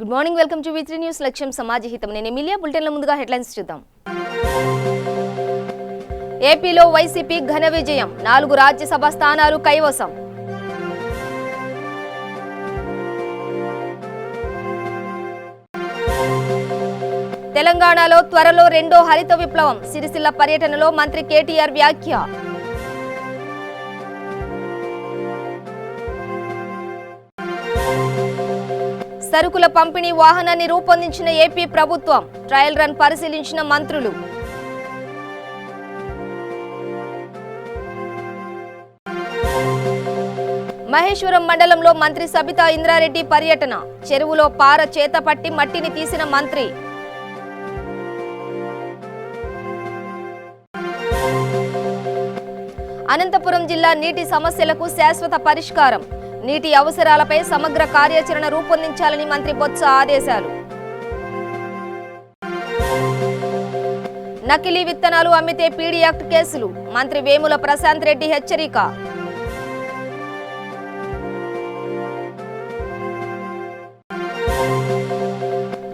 Good morning, welcome to V3 news. లక్ష్యం సమాజహితం. నేను Emilia. బులెటిన్ల ముందుగా హెడ్లైన్స్ చూద్దాం. ఏపీలో వైసీపీ ఘన విజయం, 4 రాజ్యసభ స్థానాలు కైవసం. తెలంగాణలో త్వరలో రెండో హరిత విప్లవం, సిరిసిల్ల పర్యటనలో మంత్రి కేటీఆర్ వ్యాఖ్య. సరుకుల పంపిణీ వాహనాన్ని రూపొందించిన ఏపీ ప్రభుత్వం, ట్రయల్ రన్ పరిశీలించిన మంత్రులు. మహేశ్వరం మండలంలో మంత్రి సబితా ఇంద్రారెడ్డి పర్యటన, చెరువులో పార చేతపట్టి మట్టిని తీసిన మంత్రి. అనంతపురం జిల్లా నీటి సమస్యలకు శాశ్వత పరిష్కారం, నీటి అవసరాలపై సమగ్ర కార్యాచరణ రూపొందించాలని మంత్రి బొత్స ఆదేశాలు. నకిలీ విత్తనాలు అమ్మితే పీడీ యాక్ట్ కేసులు, మంత్రి వేముల ప్రశాంత్ రెడ్డి హెచ్చరిక.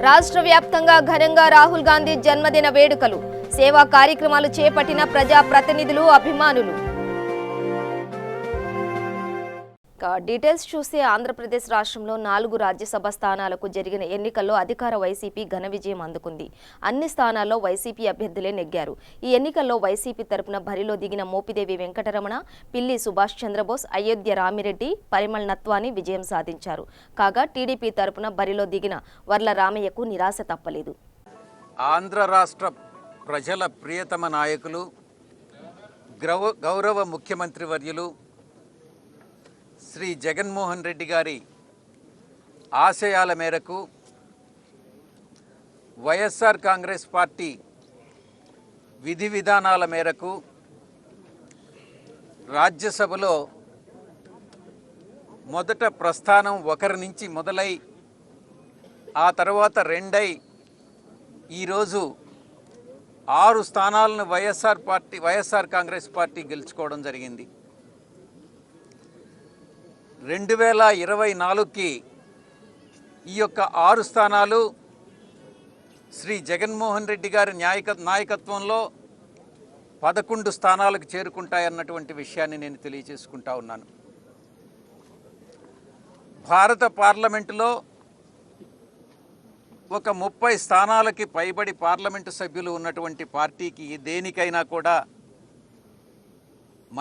రాష్ట్ర వ్యాప్తంగా ఘనంగా రాహుల్ గాంధీ జన్మదిన వేడుకలు, సేవా కార్యక్రమాలు చేపట్టిన ప్రజా ప్రతినిధులు, అభిమానులు. డీటెయిల్స్ చూస్తే ఆంధ్రప్రదేశ్ రాష్ట్రంలో 4 రాజ్యసభ స్థానాలకు జరిగిన ఎన్నికల్లో అధికార వైసీపీ ఘన విజయం అందుకుంది. అన్ని స్థానాల్లో వైసీపీ అభ్యర్థులే నెగ్గారు. ఈ ఎన్నికల్లో వైసీపీ తరపున బరిలో దిగిన మోపిదేవి వెంకటరమణ, పిల్లి సుభాష్ చంద్రబోస్, అయోధ్య రామిరెడ్డి, పరిమళ్ నత్వాని విజయం సాధించారు. కాగా టీడీపీ తరపున బరిలో దిగిన వర్ల రామయ్యకు నిరాశ తప్పలేదు. ఆంధ్ర రాష్ట్ర ప్రజల ప్రియతమ నాయకులు, గౌరవ ముఖ్యమంత్రి వర్యులు శ్రీ జగన్మోహన్ రెడ్డి గారి ఆశయాల మేరకు వైఎస్ఆర్ కాంగ్రెస్ పార్టీ విధి విధానాల మేరకు రాజ్యసభలో మొదట ప్రస్థానం ఒకరి నుంచి మొదలై ఆ తర్వాత రెండై ఈరోజు 6 స్థానాలను వైఎస్ఆర్ కాంగ్రెస్ పార్టీ గెలుచుకోవడం జరిగింది. 2024కి ఈ యొక్క 6 స్థానాలు శ్రీ జగన్మోహన్ రెడ్డి గారి నాయకత్వంలో 11 స్థానాలకు చేరుకుంటాయన్నటువంటి విషయాన్ని నేను తెలియజేసుకుంటా ఉన్నాను. భారత పార్లమెంటులో ఒక 30 స్థానాలకి పైబడి పార్లమెంటు సభ్యులు ఉన్నటువంటి పార్టీకి దేనికైనా కూడా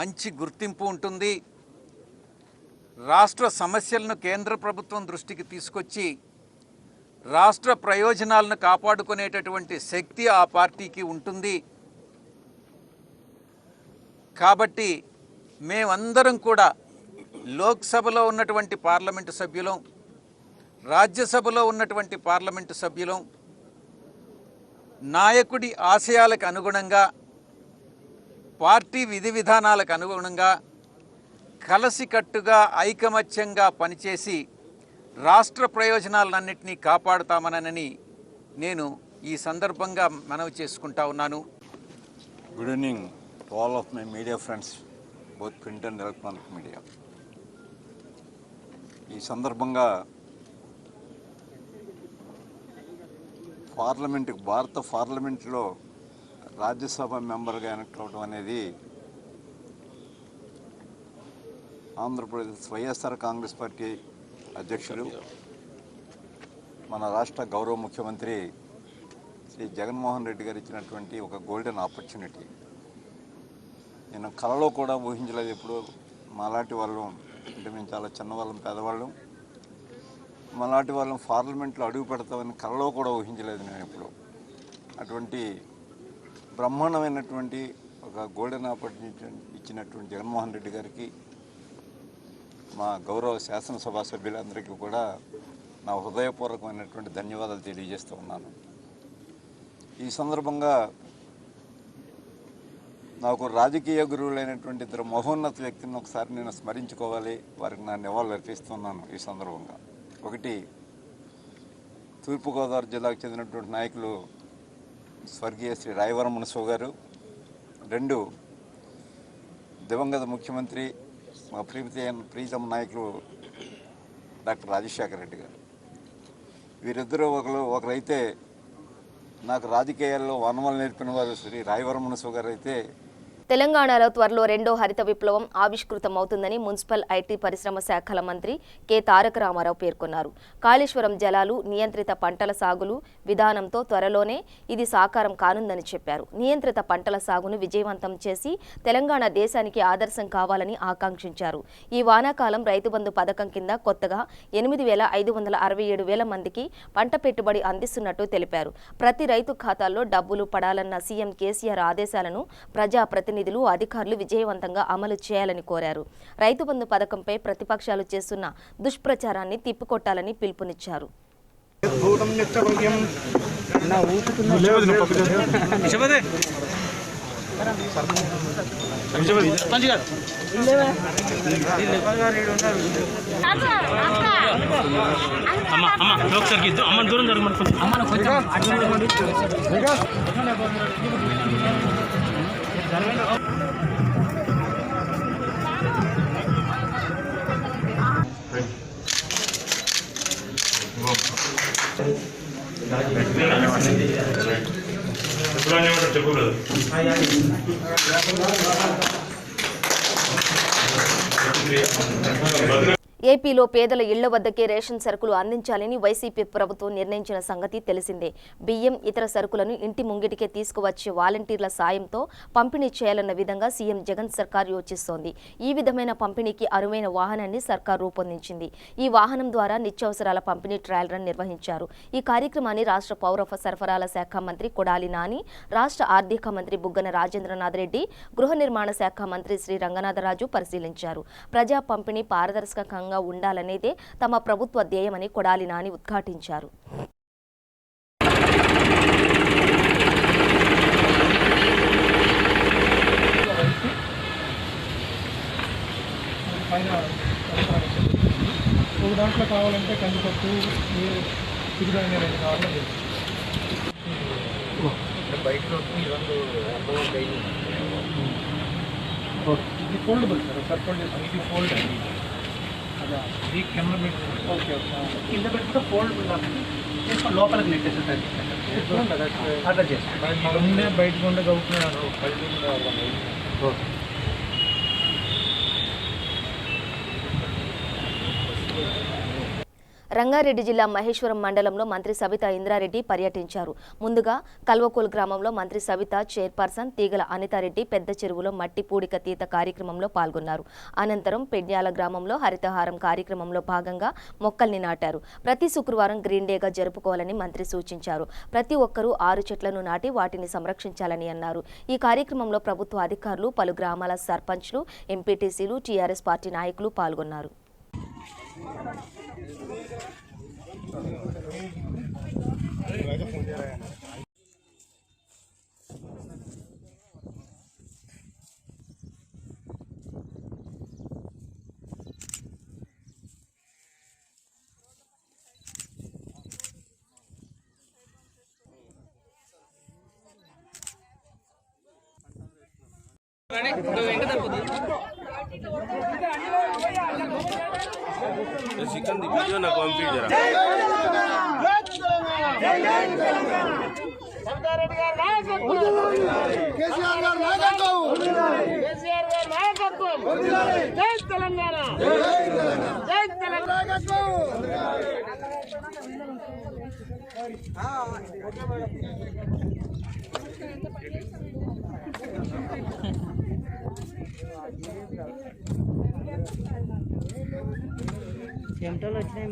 మంచి గుర్తింపు ఉంటుంది. రాష్ట్ర సమస్యలను కేంద్ర ప్రభుత్వం దృష్టికి తీసుకొచ్చి రాష్ట్ర ప్రయోజనాలను కాపాడుకునేటటువంటి శక్తి ఆ పార్టీకి ఉంటుంది. కాబట్టి మేమందరం కూడా లోక్సభలో ఉన్నటువంటి పార్లమెంటు సభ్యులం, రాజ్యసభలో ఉన్నటువంటి పార్లమెంటు సభ్యులం నాయకుడి ఆశయాలకు అనుగుణంగా, పార్టీ విధి విధానాలకు అనుగుణంగా కలసికట్టుగా ఐకమత్యంగా పనిచేసి రాష్ట్ర ప్రయోజనాలన్నింటినీ కాపాడుతామనని నేను ఈ సందర్భంగా మనవి చేసుకుంటా ఉన్నాను. Good evening to all of my media friends, both print and electronic media. ఈ సందర్భంగా భారత పార్లమెంట్లో రాజ్యసభ మెంబర్గా ఎన్నిక అవడం అనేది ఆంధ్రప్రదేశ్ వైఎస్ఆర్ కాంగ్రెస్ పార్టీ అధ్యక్షులు, మన రాష్ట్ర గౌరవ ముఖ్యమంత్రి శ్రీ జగన్మోహన్ రెడ్డి గారు ఇచ్చినటువంటి ఒక గోల్డెన్ ఆపర్చునిటీ. నేను కలలో కూడా ఊహించలేదు. ఎప్పుడు మాలాంటి వాళ్ళం, అంటే మేము చాలా చిన్నవాళ్ళం, పేదవాళ్ళం, మాలాంటి వాళ్ళం పార్లమెంట్లో అడుగు పెడతామని కలలో కూడా ఊహించలేదు నేను ఎప్పుడు. అటువంటి బ్రహ్మాండమైనటువంటి ఒక గోల్డెన్ ఆపర్చునిటీ ఇచ్చినటువంటి జగన్మోహన్ రెడ్డి గారికి, మా గౌరవ శాసనసభ సభ్యులందరికీ కూడా నా హృదయపూర్వకమైనటువంటి ధన్యవాదాలు తెలియజేస్తూ ఉన్నాను. ఈ సందర్భంగా నాకు రాజకీయ గురువులైనటువంటి 2 మహోన్నత వ్యక్తులను ఒకసారి నేను స్మరించుకోవాలి, వారికి నా నివాళులు అర్పిస్తున్నాను ఈ సందర్భంగా. ఒకటి, తూర్పుగోదావరి జిల్లాకు చెందినటువంటి నాయకులు స్వర్గీయ శ్రీ రాయవరం మునసో గారు. 2, దివంగత ముఖ్యమంత్రి మా ప్రీతమ నాయకులు డాక్టర్ రాజశేఖర రెడ్డి గారు. వీరిద్దరూ ఒకరైతే నాకు రాజకీయాల్లో వనమలు నేర్పిన వారు శ్రీ రాయవరం మునసు గారు అయితే తెలంగాణలో త్వరలో రెండో హరిత విప్లవం ఆవిష్కృతమవుతుందని మున్సిపల్ ఐటీ పరిశ్రమ శాఖల మంత్రి కె తారక రామారావు పేర్కొన్నారు. కాళేశ్వరం జలాలు నియంత్రిత పంటల సాగులు విధానంతో త్వరలోనే ఇది సాకారం కానుందని చెప్పారు. నియంత్రిత పంటల సాగును విజయవంతం చేసి తెలంగాణ దేశానికి ఆదర్శం కావాలని ఆకాంక్షించారు. ఈ వానాకాలం రైతు బంధు పథకం కింద కొత్తగా 8,567 మందికి పంట పెట్టుబడి అందిస్తున్నట్టు తెలిపారు. ప్రతి రైతు ఖాతాల్లో డబ్బులు పడాలన్న సీఎం కేసీఆర్ ఆదేశాలను ప్రజాప్రతినిధులు అధికారులు విజయవంతంగా అమలు చేయాలని కోరారు. రైతు బంధు పథకంపై ప్రతిపక్షాలు చేస్తున్న దుష్ప్రచారాన్ని తిప్పికొట్టాలని పిలుపునిచ్చారు. ఏపీలో పేదల ఇళ్ల వద్దకే రేషన్ సరుకులు అందించాలని వైసీపీ ప్రభుత్వం నిర్ణయించిన సంగతి తెలిసిందే. బియ్యం ఇతర సరుకులను ఇంటి ముంగిటికే తీసుకువచ్చే వాలంటీర్ల సాయంతో పంపిణీ చేయాలన్న విధంగా సీఎం జగన్ సర్కార్ యోచిస్తోంది. ఈ విధమైన పంపిణీకి అరువైన వాహనాన్ని సర్కార్ రూపొందించింది. ఈ వాహనం ద్వారా నిత్యావసరాల పంపిణీ ట్రయల్ రన్ నిర్వహించారు. ఈ కార్యక్రమాన్ని రాష్ట్ర పౌర సరఫరాల శాఖ మంత్రి కొడాలి నాని, రాష్ట్ర ఆర్థిక మంత్రి బుగ్గన రాజేంద్రనాథ్ రెడ్డి, గృహ నిర్మాణ శాఖ మంత్రి శ్రీ రంగనాథరాజు పరిశీలించారు. ప్రజా పంపిణీ పారదర్శకంగా ఉండాలనేదే తమ ప్రభుత్వ ధ్యేయమని కొడాలి నాని ఉద్ఘాటించారు. దాంట్లో కావాలంటే కందిపప్పు చిరుధాన్యాలు కావాలంటే బయటలో ఇది ఫోల్డబుల్ సార్ సర్ఫోల్డ్ ఇది ఫోల్డ్ అండి అదా ఇది కెమెరా పెట్టి ఓకే కింద పెట్టుకుంటే ఫోల్డబుల్ లోపలికి నెట్టేస్తుంది అట్లా చేస్తాను ఉండే బయటకు ఉండే గౌతున్నాను ఓకే. రంగారెడ్డి జిల్లా మహేశ్వరం మండలంలో మంత్రి సబితా ఇంద్రారెడ్డి పర్యటించారు. ముందుగా కల్వకోల్ గ్రామంలో మంత్రి సబిత చైర్పర్సన్ తీగల అనితారెడ్డి పెద్ద చెరువులో మట్టి పూడిక తీత కార్యక్రమంలో పాల్గొన్నారు. అనంతరం పెడ్యాల గ్రామంలో హరితహారం కార్యక్రమంలో భాగంగా మొక్కల్ని నాటారు. ప్రతి శుక్రవారం గ్రీన్ డేగా జరుపుకోవాలని మంత్రి సూచించారు. ప్రతి ఒక్కరూ 6 చెట్లను నాటి వాటిని సంరక్షించాలని అన్నారు. ఈ కార్యక్రమంలో ప్రభుత్వ అధికారులు, పలు గ్రామాల సర్పంచ్లు, ఎంపీటీసీలు, టీఆర్ఎస్ పార్టీ నాయకులు పాల్గొన్నారు. चिकन दीजिए ना कॉम्पी जरा जय तेलंगाना जय तेलंगाना చెమటలు వచ్చినాయి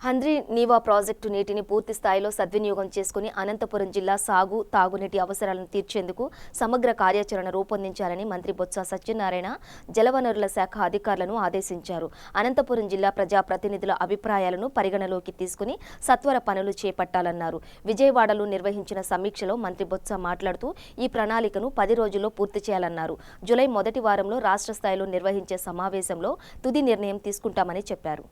హంద్రీ నీవా ప్రాజెక్టు నీటిని పూర్తి స్థాయిలో సద్వినియోగం చేసుకుని అనంతపురం జిల్లా సాగు, తాగునీటి అవసరాలను తీర్చేందుకు సమగ్ర కార్యాచరణ రూపొందించాలని మంత్రి బొత్స సత్యనారాయణ జలవనరుల శాఖ అధికారులను ఆదేశించారు. అనంతపురం జిల్లా ప్రజాప్రతినిధుల అభిప్రాయాలను పరిగణలోకి తీసుకుని సత్వర పనులు చేపట్టాలన్నారు. విజయవాడలో నిర్వహించిన సమీక్షలో మంత్రి బొత్స మాట్లాడుతూ ఈ ప్రణాళికను 10 రోజుల్లో పూర్తి చేయాలన్నారు. జూలై మొదటి వారంలో రాష్ట్ర స్థాయిలో నిర్వహించే సమావేశంలో తుది నిర్ణయం తీసుకుంటామని చెప్పారు.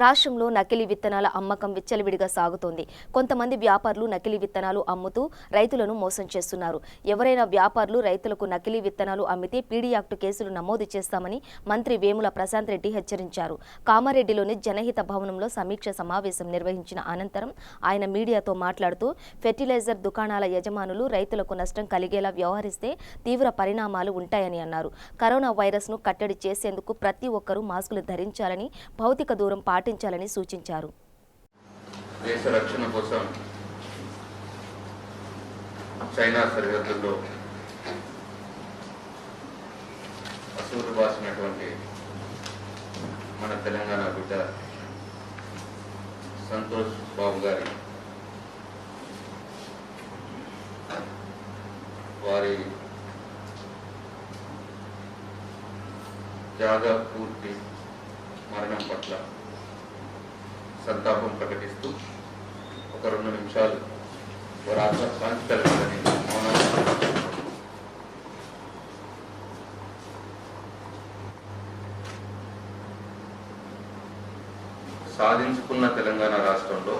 రాష్ట్రంలో నకిలీ విత్తనాల అమ్మకం విచ్చలవిడిగా సాగుతోంది. కొంతమంది వ్యాపారులు నకిలీ విత్తనాలు అమ్ముతూ రైతులను మోసం చేస్తున్నారు. ఎవరైనా వ్యాపారులు రైతులకు నకిలీ విత్తనాలు అమ్మితే పీడీ యాక్ట్ కేసులు నమోదు చేస్తామని మంత్రి వేముల ప్రశాంత్ రెడ్డి హెచ్చరించారు. కామారెడ్డిలోని జనహిత భవనంలో సమీక్ష సమావేశం నిర్వహించిన అనంతరం ఆయన మీడియాతో మాట్లాడుతూ ఫెర్టిలైజర్ దుకాణాల యజమానులు రైతులకు నష్టం కలిగేలా వ్యవహరిస్తే తీవ్ర పరిణామాలు ఉంటాయని అన్నారు. కరోనా వైరస్ను కట్టడి చేసేందుకు ప్రతి ఒక్కరూ మాస్కులు ధరించాలని, భౌతిక దూరం పాటించాలని సూచించారు. దేశ రక్షణ కోసం చైనా సరిహద్దుల్లో అసూరు బాసినటువంటి మన తెలంగాణ బిడ్డ సంతోష్ బాబు గారి వారి జాగా పూర్తి మరణం పట్ల సంతాపం ప్రకటిస్తూ ఒక 2 నిమిషాలు వారి ఆత్మశాంతి కలగాలని మౌనం. సాధించుకున్న తెలంగాణ రాష్ట్రంలో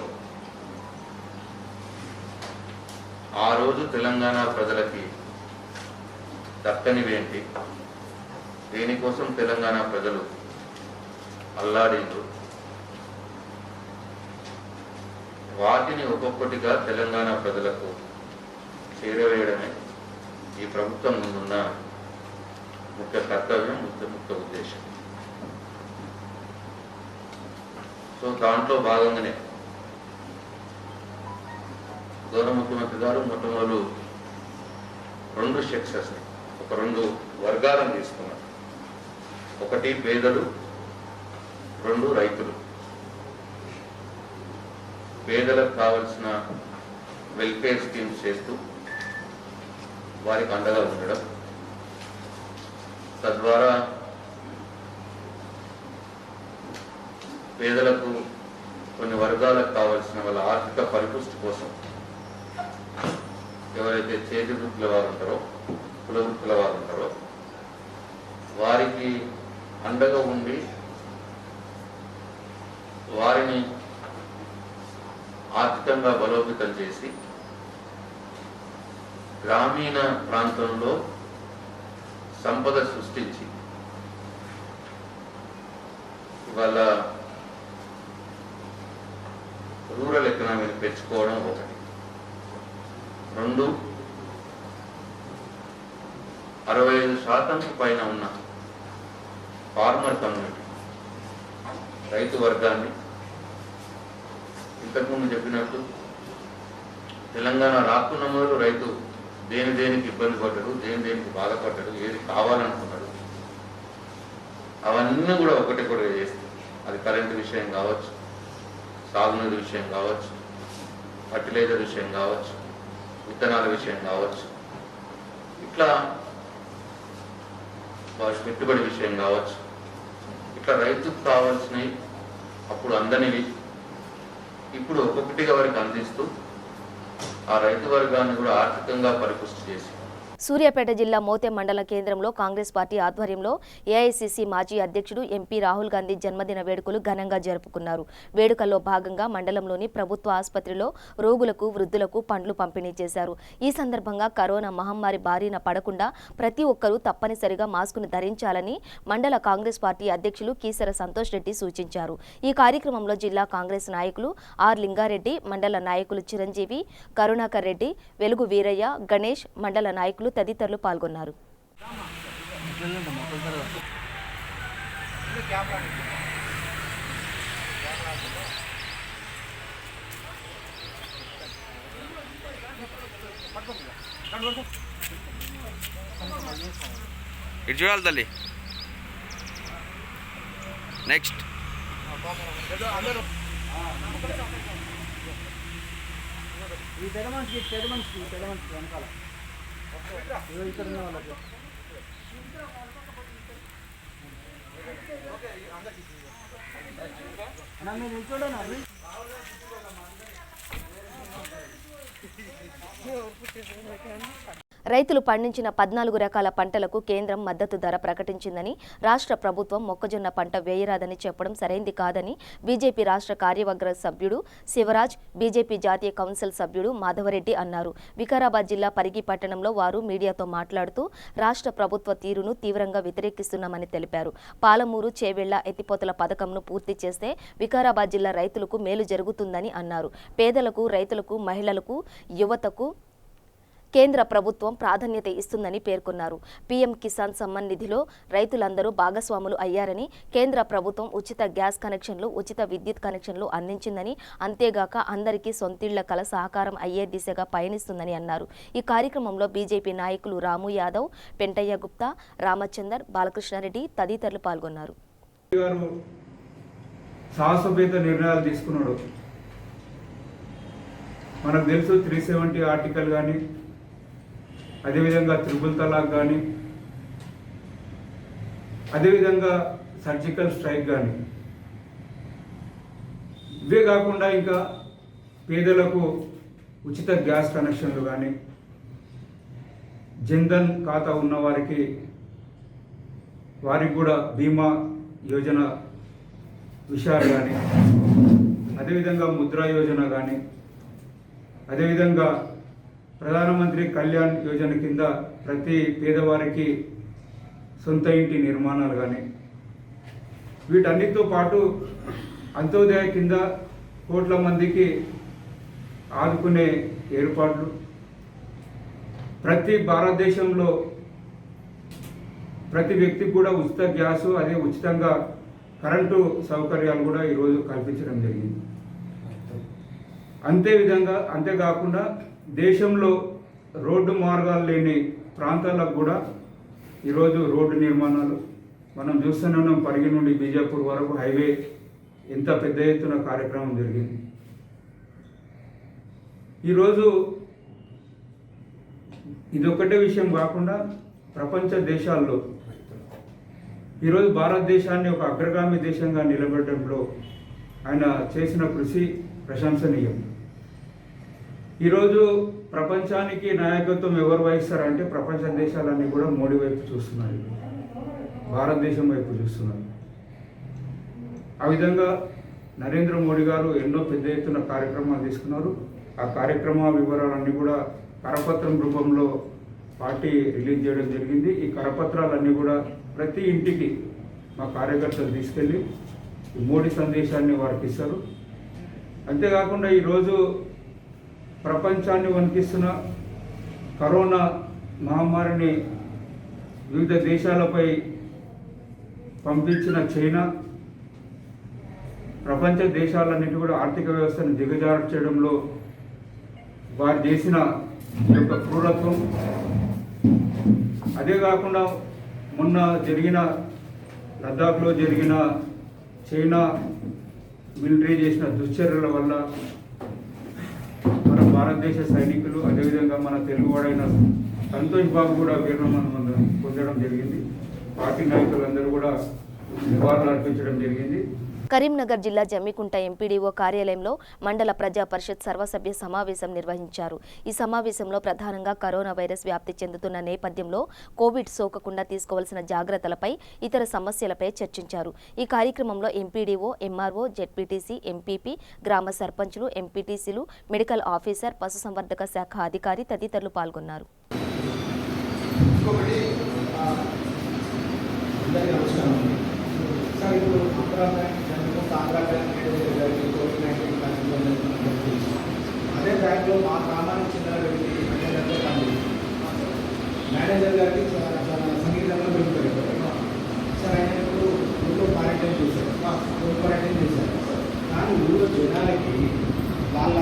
ఆ రోజు తెలంగాణ ప్రజలకి దక్కనివేంటి, దేనికోసం తెలంగాణ ప్రజలు అల్లాడిండ్రు, వాటిని ఒక్కొక్కటిగా తెలంగాణ ప్రజలకు చేరవేయడమే ఈ ప్రభుత్వం ముందున్న ముఖ్య కర్తవ్యం, ముఖ్య ఉద్దేశం. సో దాంట్లో భాగంగానే గౌరవ ముఖ్యమంత్రి గారు మొట్టమొదలు 2 సెక్షన్స్ని, ఒక 2 వర్గాలను తీసుకున్నారు. ఒకటి పేదలు, 2 రైతులు. పేదలకు కావలసిన వెల్ఫేర్ స్కీమ్స్ చేస్తూ వారికి అండగా ఉండడం, తద్వారా పేదలకు కొన్ని వర్గాలకు కావలసిన వాళ్ళ ఆర్థిక పరిపుష్టి కోసం ఎవరైతే చేతి వృత్తుల వారు ఉంటారో, కుల వృత్తుల వారు ఉంటారో వారికి అండగా ఉండి వారిని ఆర్థికంగా బలోపేతం చేసి గ్రామీణ ప్రాంతంలో సంపద సృష్టించి ఇవాళ రూరల్ ఎకనామీని పెంచుకోవడం ఒకటి. 2, 65% పైన ఉన్న ఫార్మర్ కమ్యూనిటీ, రైతు వర్గాన్ని, ఇంతకుముందు చెప్పినట్టు తెలంగాణ రాకున్న మొదలు రైతు దేనికి ఇబ్బంది పడ్డాడు, దేనికి బాధపడ్డాడు, ఏది కావాలనుకున్నాడు, అవన్నీ కూడా ఒకటి చేస్తాడు. అది కరెంటు విషయం కావచ్చు, సాగునీరు విషయం కావచ్చు, ఫర్టిలైజర్ విషయం కావచ్చు, విత్తనాల విషయం కావచ్చు, ఇట్లా వారి పెట్టుబడి విషయం కావచ్చు, ఇట్లా రైతుకు కావాల్సినవి అప్పుడు అందనివి ఇప్పుడు ఒక్కొక్కటిగా వారికి అందిస్తూ ఆ రైతు వర్గాన్ని కూడా ఆర్థికంగా పరిపుష్టి చేసి. సూర్యాపేట జిల్లా మోతె మండల కేంద్రంలో కాంగ్రెస్ పార్టీ ఆధ్వర్యంలో ఏఐసీసీ మాజీ అధ్యక్షుడు ఎంపీ రాహుల్ గాంధీ జన్మదిన వేడుకలు ఘనంగా జరుపుకున్నారు. వేడుకల్లో భాగంగా మండలంలోని ప్రభుత్వ ఆసుపత్రిలో రోగులకు, వృద్ధులకు పండ్లు పంపిణీ చేశారు. ఈ సందర్భంగా కరోనా మహమ్మారి బారిన పడకుండా ప్రతి ఒక్కరూ తప్పనిసరిగా మాస్కును ధరించాలని మండల కాంగ్రెస్ పార్టీ అధ్యక్షులు కీసర సంతోష్ రెడ్డి సూచించారు. ఈ కార్యక్రమంలో జిల్లా కాంగ్రెస్ నాయకులు ఆర్ లింగారెడ్డి, మండల నాయకులు చిరంజీవి, కరుణాకర్ రెడ్డి, వెలుగు వీరయ్య, గణేష్, మండల నాయకులు తదితరులు పాల్గొన్నారు. ఇటు చూడాలి తల్లి. నెక్స్ట్ పెద్ద మనిషి వెనకాల ఇక్కడ ఉన్న వాళ్ళకి మీరు నిల్చోండి. రైతులు పండించిన 14 రకాల పంటలకు కేంద్రం మద్దతు ధర ప్రకటించిందని, రాష్ట్ర ప్రభుత్వం మొక్కజొన్న పంట వేయరాదని చెప్పడం సరైంది కాదని బీజేపీ రాష్ట్ర కార్యవర్గ సభ్యుడు శివరాజ్, బీజేపీ జాతీయ కౌన్సిల్ సభ్యుడు మాధవరెడ్డి అన్నారు. వికారాబాద్ జిల్లా పరిగి పట్టణంలో వారు మీడియాతో మాట్లాడుతూ రాష్ట్ర ప్రభుత్వ తీరును తీవ్రంగా వ్యతిరేకిస్తున్నామని తెలిపారు. పాలమూరు చేవెళ్ల ఎత్తిపోతల పథకంను పూర్తి చేస్తే వికారాబాద్ జిల్లా రైతులకు మేలు జరుగుతుందని అన్నారు. పేదలకు, రైతులకు, మహిళలకు, యువతకు కేంద్ర ప్రభుత్వం ప్రాధాన్యత ఇస్తుందని పేర్కొన్నారు. పీఎం కిసాన్ సమ్మాన్ నిధిలో రైతులందరూ భాగస్వాములు అయ్యారని, కేంద్ర ప్రభుత్వం ఉచిత గ్యాస్ కనెక్షన్లు, ఉచిత విద్యుత్ కనెక్షన్లు అందించిందని, అంతేగాక అందరికీ సొంతిళ్ల కల సహకారం అయ్యే దిశగా పయనిస్తుందని అన్నారు. ఈ కార్యక్రమంలో బీజేపీ నాయకులు రాము యాదవ్, పెంటయ్య గుప్తా, రామచందర్, బాలకృష్ణారెడ్డి తదితరులు పాల్గొన్నారు. సాహసోపేత నిర్ణయాలు తీసుకున్నాడు. మనకు తెలుసు 370 ఆర్టికల్ కానీ, అదేవిధంగా త్రిపుల్ తలాక్ కానీ, అదేవిధంగా సర్జికల్ స్ట్రైక్ కానీ, ఇవే కాకుండా ఇంకా పేదలకు ఉచిత గ్యాస్ కనెక్షన్లు కానీ, జన్ధన్ ఖాతా ఉన్న వారికి కూడా బీమా యోజన విషయాలు కానీ, అదేవిధంగా ముద్రా యోజన కానీ, అదేవిధంగా ప్రధానమంత్రి కళ్యాణ్ యోజన కింద ప్రతి పేదవారికి సొంత ఇంటి నిర్మాణాలు కానీ, వీటన్నిటితో పాటు అంత్యోదయ కింద కోట్ల మందికి ఆదుకునే ఏర్పాట్లు, ప్రతి భారతదేశంలో ప్రతి వ్యక్తికి కూడా ఉచిత గ్యాసు, అదే ఉచితంగా కరెంటు సౌకర్యాలు కూడా ఈరోజు కల్పించడం జరిగింది. అంతేకాకుండా దేశంలో రోడ్డు మార్గాలు లేని ప్రాంతాలకు కూడా ఈరోజు రోడ్డు నిర్మాణాలు మనం చూస్తూనే ఉన్నాం. పరిగి నుండి బీజాపూర్ వరకు హైవే ఎంత పెద్ద ఎత్తున కార్యక్రమం జరిగింది. ఈరోజు ఇదొక్కటే విషయం కాకుండా ప్రపంచ దేశాల్లో ఈరోజు భారతదేశాన్ని ఒక అగ్రగామి దేశంగా నిలబెట్టడంలో ఆయన చేసిన కృషి ప్రశంసనీయం. ఈరోజు ప్రపంచానికి నాయకత్వం ఎవరు వహిస్తారంటే ప్రపంచ దేశాలన్నీ కూడా మోడీ వైపు చూస్తున్నారు, భారతదేశం వైపు చూస్తున్నారు. ఆ విధంగా నరేంద్ర మోడీ గారు ఎన్నో పెద్ద ఎత్తున కార్యక్రమాలు తీసుకున్నారు. ఆ కార్యక్రమ వివరాలన్నీ కూడా కరపత్రం రూపంలో పార్టీ రిలీజ్ చేయడం జరిగింది. ఈ కరపత్రాలన్నీ కూడా ప్రతి ఇంటికి మా కార్యకర్తలు తీసుకెళ్ళి మోడీ సందేశాన్ని వారికి ఇస్తారు. అంతేకాకుండా ఈరోజు ప్రపంచాన్ని వణికిస్తున్న కరోనా మహమ్మారిని వివిధ దేశాలపై పంపించిన చైనా ప్రపంచ దేశాలన్నిటి కూడా ఆర్థిక వ్యవస్థను దిగజార్చడంలో వారు చేసిన యొక్క క్రూరత్వం, అదే కాకుండా మొన్న జరిగిన లద్దాఖ్లో జరిగిన చైనా మిలిటరీ చేసిన దుశ్చర్యల వల్ల మన భారతదేశ సైనికులు, అదేవిధంగా మన తెలుగువాడైన సంతోష్ బాబు కూడా వీరమరణం పొందడం జరిగింది. పార్టీ నాయకులందరూ కూడా నివాళులు అర్పించడం జరిగింది. కరీంనగర్ జిల్లా జమ్మికుంట ఎంపీడీఓ కార్యాలయంలో మండల ప్రజా పరిషత్ సర్వసభ్య సమావేశం నిర్వహించారు. ఈ సమావేశంలో ప్రధానంగా కరోనా వైరస్ వ్యాప్తి చెందుతున్న నేపథ్యంలో కోవిడ్ సోకకుండా తీసుకోవాల్సిన జాగ్రత్తలపై, ఇతర సమస్యలపై చర్చించారు. ఈ కార్యక్రమంలో ఎంపీడీఓ, ఎంఆర్ఓ, జెడ్పీటీసీ, ఎంపీపీ, గ్రామ సర్పంచులు, ఎంపీటీసీలు, మెడికల్ ఆఫీసర్, పశుసంవర్ధక శాఖ అధికారి తదితరులు పాల్గొన్నారు. అదే బ్యాంక్లో మా గ్రామానికి చెందిన వ్యక్తి మేనేజర్ గారికి సంగీతంలో పెరుగుతారు సార్. ఆయన ఇప్పుడు ఊళ్ళో క్వారంటైన్ చేశారు, కానీ ఊళ్ళో జనాలకి వాళ్ళ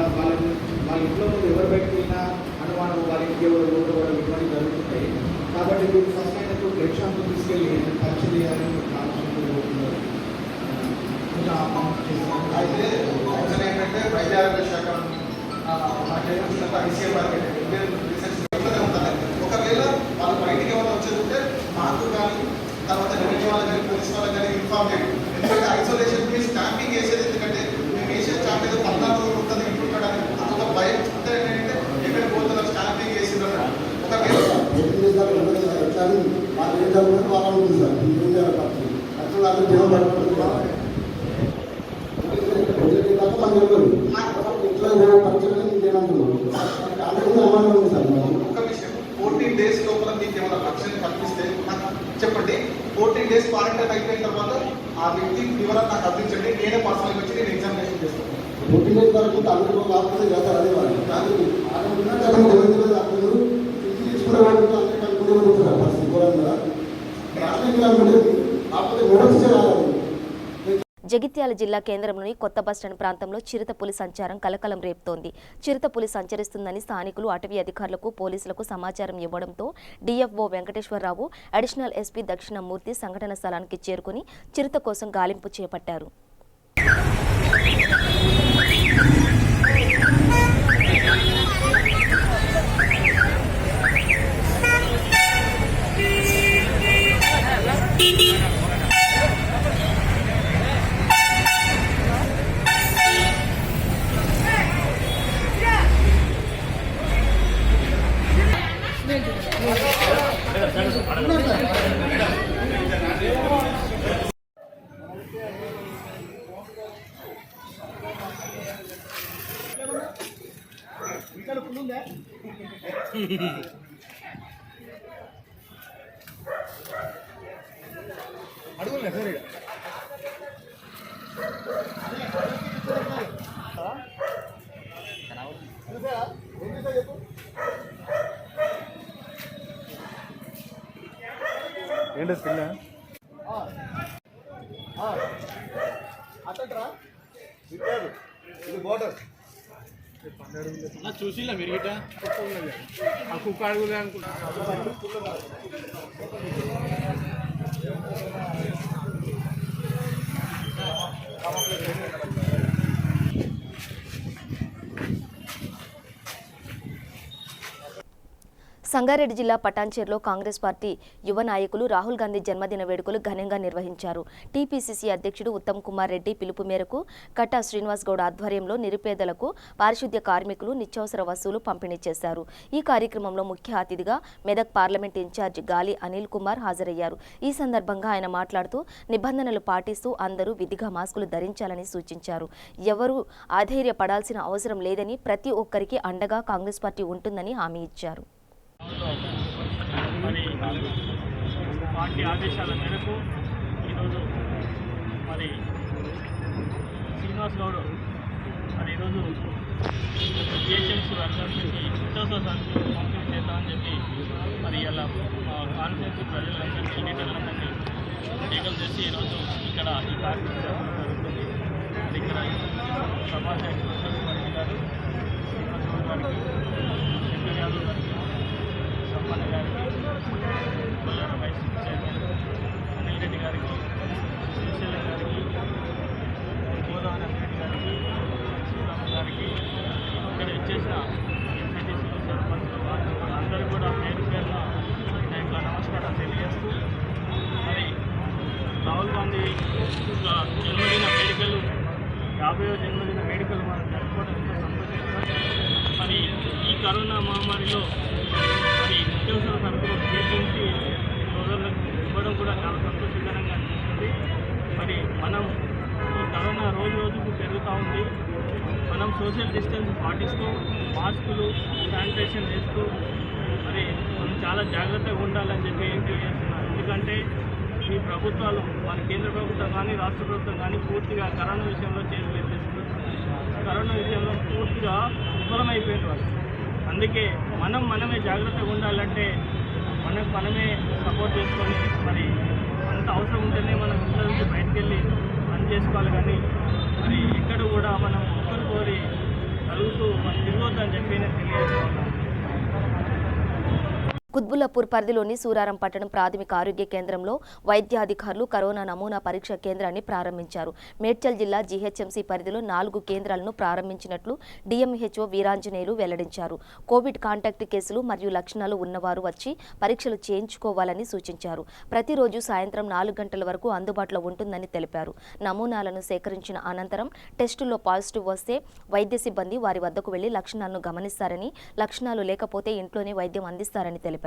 ఇంట్లో ఎవరు పెట్టినా అనుమానం, వాళ్ళ ఇంటికి ఎవరు ఊళ్ళో కూడా ఇవన్నీ జరుగుతుంటాయి. కాబట్టి మీరు ఫస్ట్ అయినప్పుడు బ్లడ్ షాంపూ తీసుకెళ్ళి పరీక్ష చేయాలని ఆలోచన అయితే అవసరం ఏంటంటే వైద్య ఆరోగ్య శాఖ ఒకవేళ వాళ్ళు బయటికి ఏమైనా వచ్చేది మాకు కానీ తర్వాత రెవెన్యూ వాళ్ళకి కానీ పోలీస్ వాళ్ళకి కానీ ఇన్ఫార్మ్ చేయండి. ఎందుకంటే ఐసోలేషన్ కి స్టాంపింగ్ వేసేది, ఎందుకంటే మేము వేసే స్టాంప్ ఏదో 14 రోజులు ఉంటుంది ఇంట్లో ఉండడానికి అదొక భయం. ఏంటంటే ఎక్కడ పోతున్నారు స్టాంపింగ్ వేసిండ్రు. ఒకవేళ కానీ వాళ్ళు ఏం జరుగుతుంది వాళ్ళు ఉంటుంది సార్ ఏం చేయాలి అసలు అందరూ జనం పడుతుంది తప్ప మనకు తెలియదు ఇట్లా పరిచయం ఇంకేమంటున్నాం అందరికీ అమలు ఉంది సార్ ఒక విషయం 14 days లోపల మీకు ఏమైనా రక్షణ కల్పిస్తే నాకు చెప్పండి. 14 days క్వారంటైన్ అయిపోయిన తర్వాత ఆ వ్యక్తి వివరాలు నాకు అందించండి. నేనే పర్సనల్గా వచ్చి నేను ఎగ్జామినేషన్ చేస్తాను. 14 days వరకు అందరూ కాకపోతే కదా అదే వాళ్ళు కానీ అక్కడ ఉన్నట్టు అప్పుడు తీసుకునే వాళ్ళు అందరికీ అనుకునే ఉంటారు పరిస్థితి ఘోరంగా కాకపోతే నోటీస్ రావాలి. జగిత్యాల జిల్లా కేంద్రంలోని కొత్త బస్టాండ్ ప్రాంతంలో చిరుతపులి సంచారం కలకలం రేపుతోంది. చిరుతపులి సంచరిస్తుందని స్థానికులు అటవీ అధికారులకు పోలీసులకు సమాచారం ఇవ్వడంతో DFO Venkateswararao, additional SP Dakshinamurthy సంఘటన స్థలానికి చేరుకుని చిరుత కోసం గాలింపు చేపట్టారు. ఏంటి పిల్ల అట్టరా ఇది బోర్డర్ చూసిలా మీరు గిట్ట ఆ కుక్క అడుగులే అనుకుంటా. సంగారెడ్డి జిల్లా పటాన్చేరులో కాంగ్రెస్ పార్టీ యువ నాయకులు రాహుల్ గాంధీ జన్మదిన వేడుకలు ఘనంగా నిర్వహించారు. టీపీసీసీ అధ్యక్షుడు ఉత్తమ్ కుమార్ రెడ్డి పిలుపు మేరకు కట్టా శ్రీనివాస్ గౌడ్ ఆధ్వర్యంలో నిరుపేదలకు, పారిశుద్ధ్య కార్మికులు నిత్యావసర వస్తువులు పంపిణీ చేశారు. ఈ కార్యక్రమంలో ముఖ్య అతిథిగా మెదక్ పార్లమెంట్ ఇన్ఛార్జ్ గాలి అనిల్ కుమార్ హాజరయ్యారు. ఈ సందర్భంగా ఆయన మాట్లాడుతూ నిబంధనలు పాటిస్తూ అందరూ విధిగా మాస్కులు ధరించాలని సూచించారు. ఎవరూ ఆధైర్యపడాల్సిన అవసరం లేదని, ప్రతి ఒక్కరికి అండగా కాంగ్రెస్ పార్టీ ఉంటుందని హామీ ఇచ్చారు. మరి పార్టీ ఆదేశాల మేరకు ఈరోజు మరి శ్రీనివాస్ గౌడ్ మరి ఈరోజు జిహెచ్ఎంసీ వర్కర్స్కి నిత్యావసర సరుకులు పంపిణీ చేద్దామని చెప్పి మరి ఇలా కాన్ఫరెన్స్ ప్రజలందరినీ లీడర్లందరినీ టేకప్ చేసి ఈరోజు ఇక్కడ ఈ కార్యక్రమం జరుగుతుంది. ఇక్కడ సభాధ్యక్షుడు గారు, గారికి, శంకర్ యాదవ్ గారికి, సంపన్న గారికి, కొల్లాడ వైస్ చైర్మన్ అనిల్ రెడ్డి గారికి, శ్రీశైలం గారికి, గోదావరి రెడ్డి గారికి, శ్రీరామ గారికి, ఇక్కడ ఇచ్చేసిన ఎంపీటీసీలు, సర్పంచ్లు అందరూ కూడా పేరు పేరున నా యొక్క నమస్కారం తెలియజేస్తూ మరి రాహుల్ గాంధీ యొక్క జన్మదిన వేడుకలు 50వ జన్మదిన వేడుకలు మనం జరుపుకోవడం ఎంతో సంతోషంగా మరి ఈ కరోనా మహమ్మారిలో మరి నిత్యావసర సరుకులు చేయించి సోదరులకు ఇవ్వడం కూడా చాలా సంతోషకరంగా అనిపిస్తుంది. మరి మనం ఈ కరోనా రోజు రోజుకు పెరుగుతూ ఉంది. మనం సోషల్ డిస్టెన్స్ పాటిస్తూ మాస్కులు, శానిటైజేషన్ చేస్తూ మరి మనం చాలా జాగ్రత్తగా ఉండాలని చెప్పి తెలియజేస్తున్నాం. ఎందుకంటే ఈ ప్రభుత్వాలు మన కేంద్ర ప్రభుత్వం కానీ రాష్ట్ర ప్రభుత్వం కానీ పూర్తిగా కరోనా విషయంలో చేతులు కరోనా విషయంలో పూర్తిగా విఫలమైపోయిన వాళ్ళు. అందుకే మనమే జాగ్రత్తగా ఉండాలంటే మనమే సపోర్ట్ చేసుకొని మరి అంత అవసరం ఉంటేనే మనం ఇంట్లో నుంచి బయటకు వెళ్ళి పని చేసుకోవాలి. కానీ మరి ఎక్కడ కూడా మనం ఒకరు కోరి కలుగుతూ మనం తిరగొద్దని చెప్పి నేను తెలియజేస్తున్నాను. కుత్బుల్లాపూర్ పరిధిలోని సూరారం పట్టణం ప్రాథమిక ఆరోగ్య కేంద్రంలో వైద్యాధికారులు కరోనా నమూనా పరీక్ష కేంద్రాన్ని ప్రారంభించారు. మేడ్చల్ జిల్లా జీహెచ్ఎంసీ పరిధిలో 4 కేంద్రాలను ప్రారంభించినట్లు డిఎంహెచ్ఓ వీరాంజనేయులు వెల్లడించారు. కోవిడ్ కాంటాక్ట్ కేసులు మరియు లక్షణాలు ఉన్నవారు వచ్చి పరీక్షలు చేయించుకోవాలని సూచించారు. ప్రతిరోజు సాయంత్రం 4 గంటల వరకు అందుబాటులో ఉంటుందని తెలిపారు. నమూనాలను సేకరించిన అనంతరం టెస్టుల్లో పాజిటివ్ వస్తే వైద్య సిబ్బంది వారి వద్దకు వెళ్లి లక్షణాలను గమనిస్తారని, లక్షణాలు లేకపోతే ఇంట్లోనే వైద్యం అందిస్తారని తెలిపారు.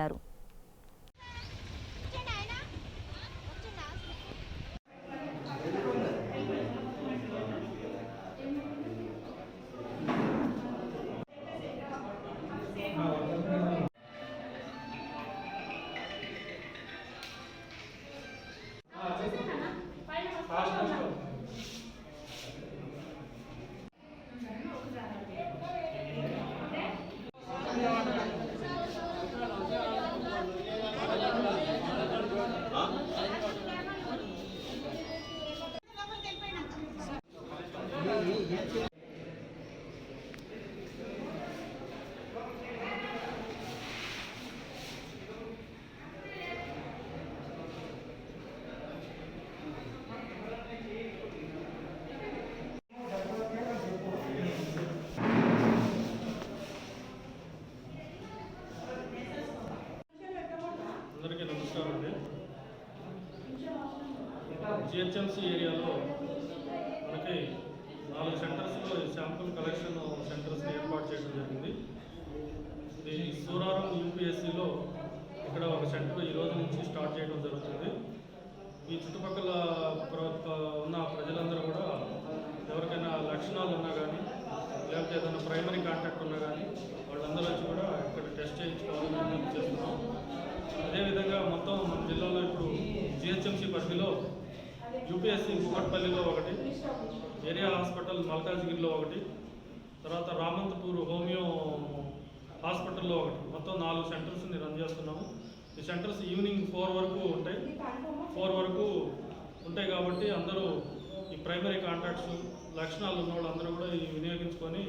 జిహెచ్ఎంసీ ఏరియాలో మనకి 4 సెంటర్స్లో శాంపుల్ కలెక్షన్ సెంటర్స్ని ఏర్పాటు చేయడం జరిగింది. ఇది సూరారం యూపీఎస్సీలో ఇక్కడ ఒక సెంటర్ ఈ రోజు నుంచి స్టార్ట్ చేయడం జరుగుతుంది. ఈ చుట్టుపక్కల ఉన్న ప్రజలందరూ కూడా ఎవరికైనా లక్షణాలు ఉన్నా కానీ లేకపోతే ఏదైనా ప్రైమరీ కాంటాక్ట్ ఉన్నా కానీ వాళ్ళందరూ వచ్చి కూడా ఇక్కడ టెస్ట్ చేయించుకోవాలని చేస్తున్నాం. అదేవిధంగా మొత్తం మన జిల్లాలో ఇప్పుడు జిహెచ్ఎంసీ పరిధిలో యూపీఎస్సీ కుకట్పల్లిలో ఒకటి, ఏరియా హాస్పిటల్ మల్కాజ్గిరిలో ఒకటి, తర్వాత రామంతపూర్ హోమియో హాస్పిటల్లో ఒకటి, మొత్తం 4 సెంటర్స్ని రన్ చేస్తున్నాము. ఈ సెంటర్స్ ఈవినింగ్ 4 వరకు ఉంటాయి. 4 వరకు ఉంటాయి కాబట్టి అందరూ ఈ ప్రైమరీ కాంటాక్ట్స్ లక్షణాలు ఉన్న వాళ్ళు అందరూ కూడా ఈ వినియోగించుకొని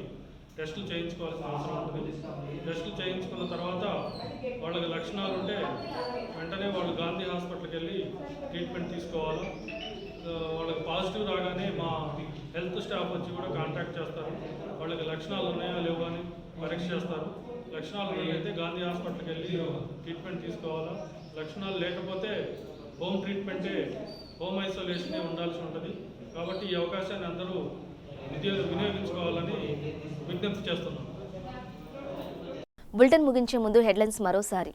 టెస్టులు చేయించుకోవాల్సిన అవసరం ఉంటుంది. టెస్టులు చేయించుకున్న తర్వాత వాళ్ళకి లక్షణాలు ఉంటే వెంటనే వాళ్ళు గాంధీ హాస్పిటల్కి వెళ్ళి ట్రీట్మెంట్ తీసుకోవాలి. వాళ్ళకి పాజిటివ్ రాగానే మా హెల్త్ స్టాఫ్ వచ్చి కూడా కాంటాక్ట్ చేస్తారు. వాళ్ళకి లక్షణాలు ఉన్నాయా లేవో అని పరీక్ష చేస్తారు. లక్షణాలు అయితే గాంధీ హాస్పిటల్కి వెళ్ళి ట్రీట్మెంట్ తీసుకోవాలా. లక్షణాలు లేకపోతే హోమ్ ట్రీట్మెంటే, హోమ్ ఐసోలేషనే ఉండాల్సి ఉంటుంది. కాబట్టి ఈ అవకాశాన్ని అందరూ వినియోగించుకోవాలని విజ్ఞప్తి చేస్తున్నాం. బులెటిన్ ముగించే ముందు హెడ్లైన్స్ మరోసారి.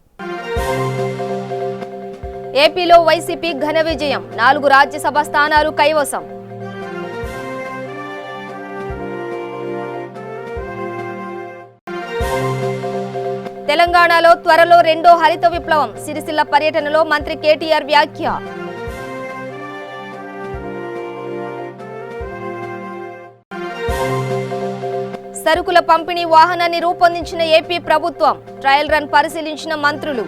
ఏపీలో వైసీపీ ఘన విజయం, 4 రాజ్యసభ స్థానాలు కైవసం. తెలంగాణలో త్వరలో 2వ హరిత విప్లవం, సిరిసిల్ల పర్యటనలో మంత్రి కేటీఆర్ వ్యాఖ్య. సరుకుల పంపిణీ వాహనాన్ని రూపొందించిన ఏపీ ప్రభుత్వం, ట్రయల్ రన్ పరిశీలించిన మంత్రులు.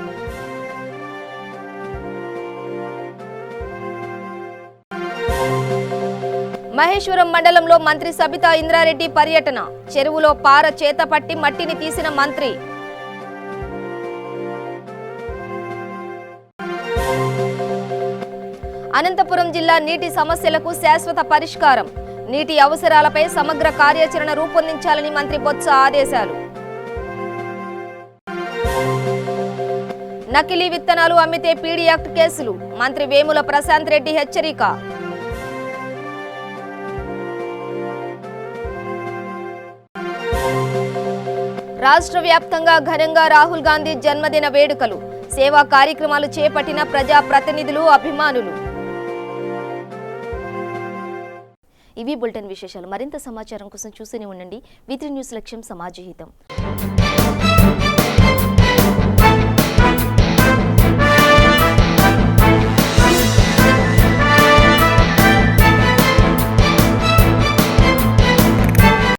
మహేశ్వరం మండలంలో మంత్రి సబితా ఇంద్రారెడ్డి పర్యటన, చెరువులో పార చేతపట్టి మట్టిని తీసిన మంత్రి. అనంతపురం జిల్లా నీటి సమస్యలకు శాశ్వత పరిష్కారం, నీటి అవసరాలపై సమగ్ర కార్యాచరణ రూపొందించాలని మంత్రి బొత్స ఆదేశాలు. నకిలీ విత్తనాలు అమ్మితే పీడీ యాక్ట్ కేసులు, మంత్రి వేముల ప్రశాంత్ రెడ్డి హెచ్చరిక. రాష్ట్ర వ్యాప్తంగా ఘనంగా రాహుల్ గాంధీ జన్మదిన వేడుకలు, సేవా కార్యక్రమాలు చేపట్టిన ప్రజా ప్రతినిధులు, అభిమానులు. ఇవి బులెటిన్ విశేషాలు. మరింత సమాచారం కోసం చూస్తూనే ఉండండి. V3 న్యూస్ లక్ష్యం సమాజహితం.